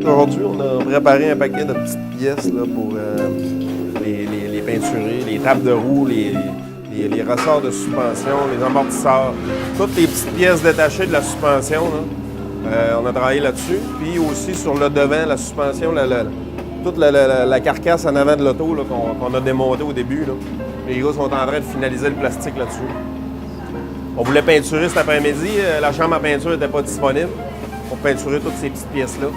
Aujourd'hui, on a préparé un paquet de petites pièces là, pour les peinturer, les tables de roue, les ressorts de suspension, les amortisseurs, toutes les petites pièces détachées de la suspension. Là. On a travaillé là-dessus. Puis aussi sur le devant, la suspension, toute la carcasse en avant de l'auto qu'on a démontée au début. Là. Les gars sont en train de finaliser le plastique là-dessus. On voulait peinturer cet après-midi. La chambre à peinture n'était pas disponible pour peinturer toutes ces petites pièces-là.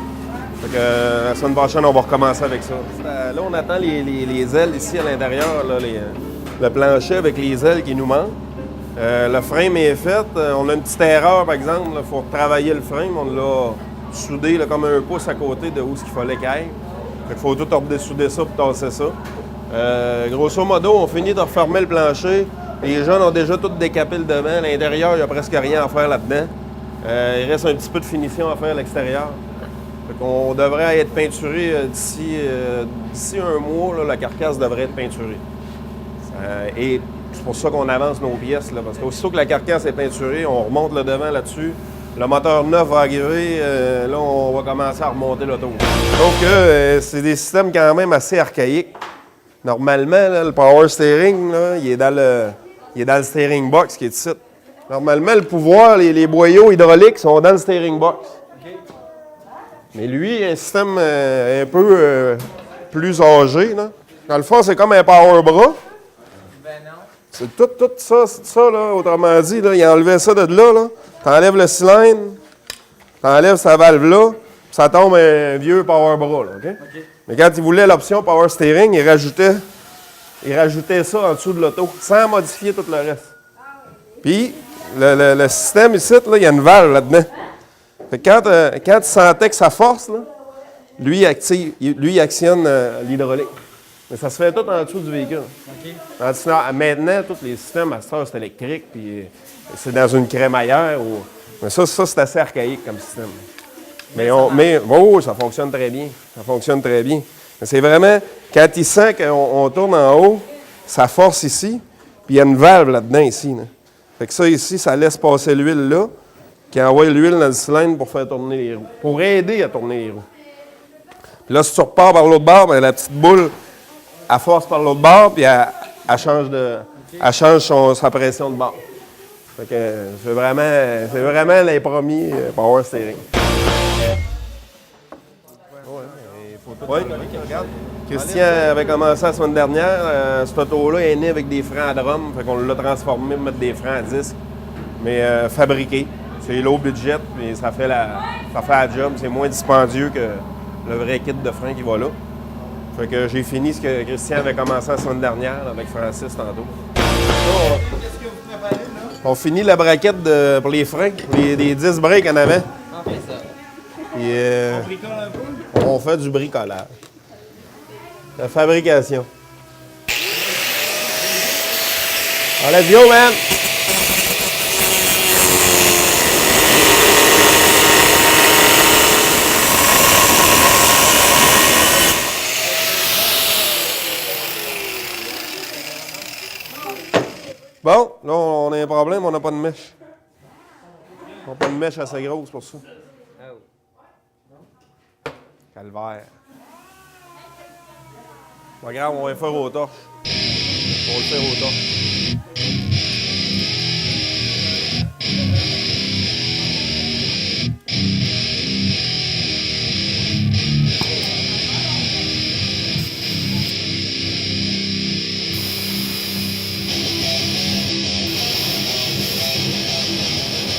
Fait que la semaine prochaine, on va recommencer avec ça. Là, on attend les ailes ici à l'intérieur, le plancher avec les ailes qui nous manquent. Le frame est fait. On a une petite erreur, par exemple. Il faut travailler le frame. On l'a soudé là, comme un pouce à côté de où il fallait qu'il aille. Fait qu'il faut tout redessouder ça pour tasser ça. Grosso modo, on finit de refermer le plancher. Les gens ont déjà tout décapé le devant. À l'intérieur, il n'y a presque rien à faire là-dedans. Il reste un petit peu de finition à faire à l'extérieur. On devrait être peinturé d'ici un mois, là, la carcasse devrait être peinturée. Et c'est pour ça qu'on avance nos pièces, là, parce qu'aussitôt que la carcasse est peinturée, on remonte le devant là-dessus. Le moteur neuf va arriver, là, on va commencer à remonter l'auto. Donc, c'est des systèmes quand même assez archaïques. Normalement, là, le power steering, là, il est dans le steering box qui est ici. Normalement, le pouvoir, les boyaux hydrauliques sont dans le steering box. Mais lui, il a un système un peu plus âgé. Là. Dans le fond, c'est comme un power bras. Ben non. C'est tout ça, là, autrement dit. Là, il a enlevé ça de là. T'enlèves le cylindre, t'enlèves sa valve-là, ça tombe un vieux power bras. Là, okay? Mais quand il voulait l'option power steering, il rajoutait ça en dessous de l'auto, sans modifier tout le reste. Puis, le système ici, là, il y a une valve là-dedans. Fait que quand tu sentais que ça force, là, lui, il actionne l'hydraulique. Mais ça se fait tout en dessous du véhicule. Okay. Maintenant, tous les systèmes à cette heure, c'est électrique, puis c'est dans une crémaillère. Mais ça, c'est assez archaïque comme système. Mais ça fonctionne très bien. Ça fonctionne très bien. Mais c'est vraiment, quand il sent qu'on tourne en haut, ça force ici, puis il y a une valve là-dedans ici. Là. Fait que ça ici, ça laisse passer l'huile là, qui envoie l'huile dans le cylindre pour faire tourner les roues, pour aider à tourner les roues. Puis là, si tu repars par l'autre bord, bien, la petite boule, elle force par l'autre bord, puis elle change sa pression de bord. Fait que c'est vraiment les premiers power steering. Oui, regarde. Christian avait commencé la semaine dernière. Cet auto-là est né avec des freins à drum, fait qu'on l'a transformé pour mettre des freins à disque, mais fabriqués. C'est low budget, mais ça fait la job. C'est moins dispendieux que le vrai kit de frein qui va là. Fait que j'ai fini ce que Christian avait commencé la semaine dernière avec Francis tantôt. Qu'est-ce que vous préparez là? On finit la braquette pour les freins, les 10 breaks en avant. On fait ça. Et, On bricole un peu? on fait du bricolage. La fabrication. Oh, let's go, man! Bon, là, on a un problème, on n'a pas de mèche. On n'a pas de mèche assez grosse pour ça. Calvaire. Pas grave, on va le faire au torche. On va le faire au torche.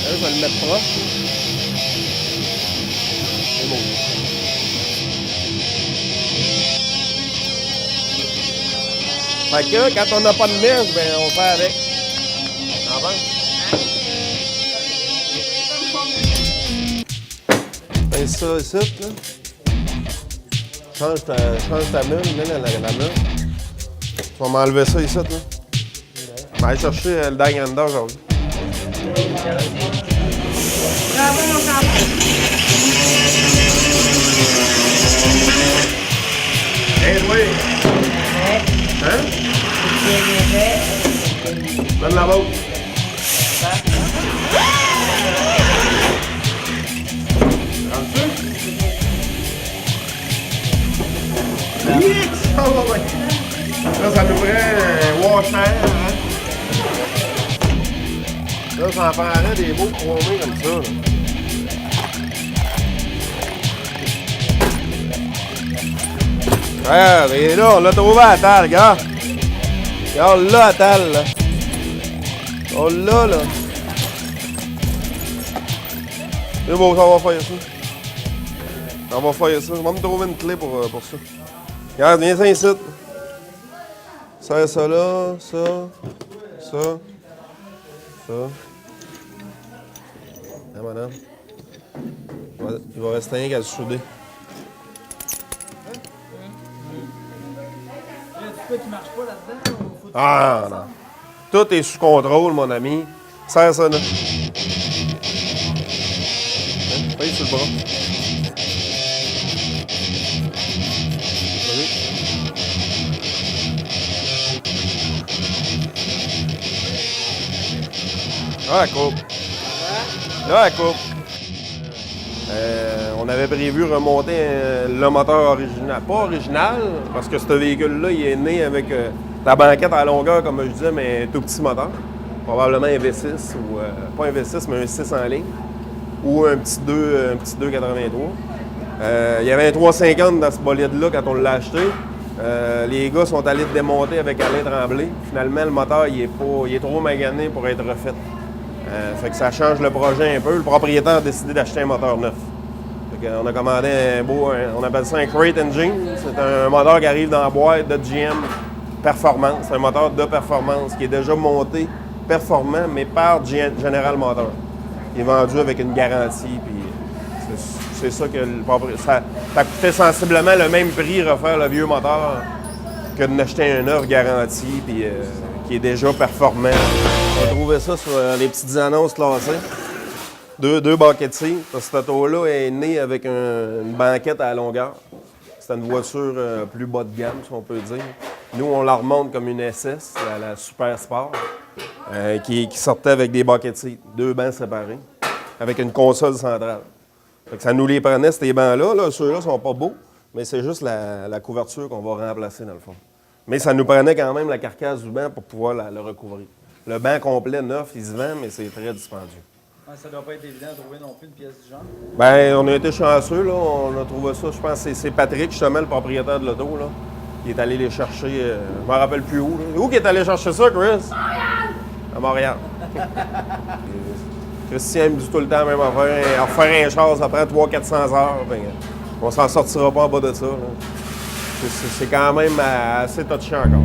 Là, je vais le mettre proche. C'est beau. Fait que quand on n'a pas de mèche, ben on fait avec. En vente. Fais ça ici, là. Change ta meule, mets la meule. Tu vas m'enlever ça ici, là. Je vais aller chercher le die hander aujourd'hui. Hey, oui! Hein? Donne la vôtre. va bien. Là, ça nous prend un washer, hein? Là, ça en prendrait des beaux chromés comme ça, là. Regarde, et là, on l'a trouvé à la table, regarde. Regarde là, à table, là. On l'a, là. C'est bon, ça va faire ça. On va faire ça. Je vais me trouver une clé pour ça. Regarde, viens ça ici. Serre ça là, ça. Ah, madame. Il va rester rien qu'à le souder. Qui marche pas là-dedans ou faut Ah, non. Tout est sous contrôle, mon ami. Serre ça là. Paye sur le bras. Là, la coupe. Là, la coupe. On avait prévu remonter le moteur original. Pas original, parce que ce véhicule-là, il est né avec la banquette à longueur, comme je disais, mais un tout petit moteur. Probablement un V6, ou pas un V6, mais un 6 en ligne. Ou un petit 283. Il y avait un 350 dans ce bolide-là quand on l'a acheté. Les gars sont allés le démonter avec Alain Tremblay. Finalement, le moteur, il est trop magané pour être refait. Fait que ça change le projet un peu. Le propriétaire a décidé d'acheter un moteur neuf. On a commandé on appelle ça un Crate Engine. C'est un moteur qui arrive dans la boîte de GM Performance. C'est un moteur de performance qui est déjà monté performant, mais par General Motors. Il est vendu avec une garantie. Puis c'est ça que ça coûtait sensiblement le même prix refaire le vieux moteur que de n'acheter un neuf garanti puis qui est déjà performant. On a trouvé ça sur les petites annonces classées. Deux banquettes. Cette auto-là est née avec une banquette à la longueur. C'est une voiture plus bas de gamme, si on peut dire. Nous, on la remonte comme une SS, la Super Sport, qui sortait avec des banquettes, 2 bancs séparés, avec une console centrale. Fait que ça nous les prenait, ces bancs-là. Là, ceux-là sont pas beaux, mais c'est juste la couverture qu'on va remplacer, dans le fond. Mais ça nous prenait quand même la carcasse du banc pour pouvoir le recouvrir. Le banc complet, neuf, il se vend, mais c'est très dispendieux. Ouais, ça doit pas être évident de trouver non plus une pièce du genre. Bien, on a été chanceux, là. On a trouvé ça. Je pense que c'est Patrick, justement, le propriétaire de l'auto, là. Il est allé les chercher. Je m'en rappelle plus où, là. Où qui est allé chercher ça, Chris? À Montréal. Christian me dit tout le temps la même affaire. Refaire un char, ça prend 300-400 heures. Ben, on s'en sortira pas en bas de ça, là. C'est quand même assez touché encore.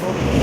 OK.